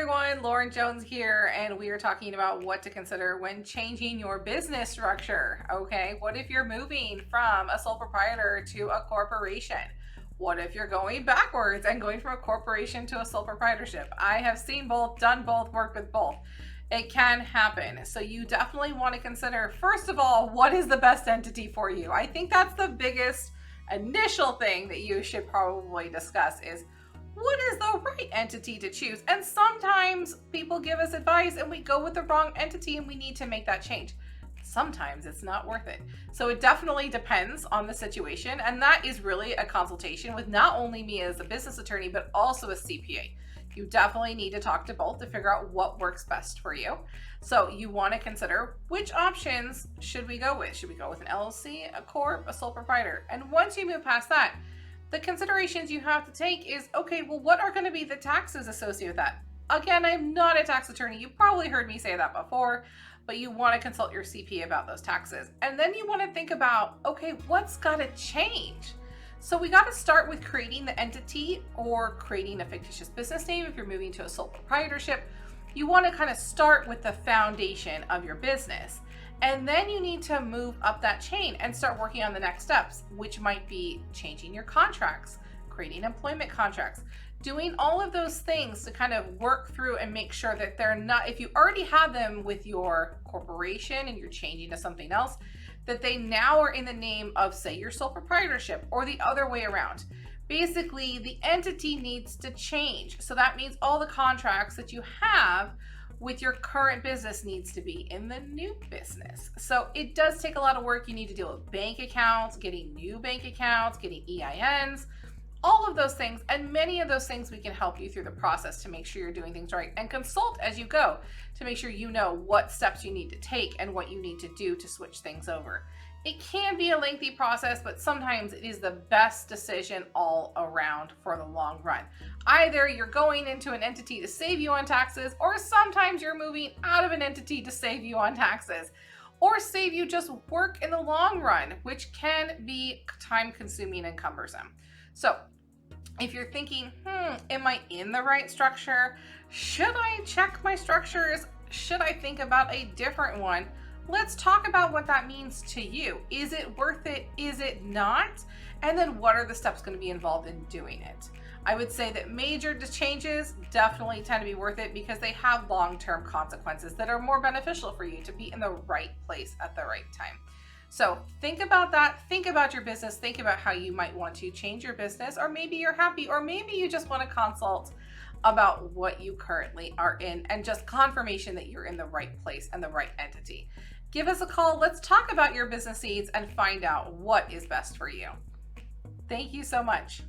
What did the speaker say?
everyone, Lauren Jones here, and we are talking about what to consider when changing your business structure. Okay, what if you're moving from a sole proprietor to a corporation? What if you're going backwards and going from a corporation to a sole proprietorship? I have seen both, done both, worked with both. It can happen. So you definitely want to consider, first of all, what is the best entity for you? I think that's the biggest initial thing that you should probably discuss is what is the right entity to choose? And sometimes people give us advice and we go with the wrong entity and we need to make that change. Sometimes it's not worth it. So it definitely depends on the situation. And that is really a consultation with not only me as a business attorney, but also a CPA. You definitely need to talk to both to figure out what works best for you. So you want to consider which options should we go with? Should we go with an LLC, a corp, a sole proprietor? And once you move past that, the considerations you have to take is, okay, well, what are going to be the taxes associated with that? Again, I'm not a tax attorney. You probably heard me say that before, but you want to consult your CPA about those taxes. And then you want to think about, okay, what's got to change? So we got to start with creating the entity or creating a fictitious business name. If you're moving to a sole proprietorship, you want to kind of start with the foundation of your business. And then you need to move up that chain and start working on the next steps, which might be changing your contracts, creating employment contracts, doing all of those things to kind of work through and make sure that they're not, if you already have them with your corporation and you're changing to something else, that they now are in the name of, say, your sole proprietorship or the other way around. Basically, the entity needs to change. So that means all the contracts that you have with your current business needs to be in the new business. So it does take a lot of work. You need to deal with bank accounts, getting new bank accounts, getting EINs, all of those things. And many of those things we can help you through the process to make sure you're doing things right, and consult as you go to make sure you know what steps you need to take and what you need to do to switch things over. It can be a lengthy process, but sometimes it is the best decision all around for the long run. Either you're going into an entity to save you on taxes, or sometimes you're moving out of an entity to save you on taxes, or save you just work in the long run, which can be time consuming and cumbersome. So if you're thinking, am I in the right structure? Should I check my structures? Should I think about a different one? Let's talk about what that means to you. Is it worth it? Is it not? And then what are the steps going to be involved in doing it? I would say that major changes definitely tend to be worth it because they have long-term consequences that are more beneficial for you to be in the right place at the right time. So think about that. Think about your business. Think about how you might want to change your business, or maybe you're happy, or maybe you just want to consult about what you currently are in and just confirmation that you're in the right place and the right entity. Give us a call. Let's talk about your business needs and find out what is best for you. Thank you so much.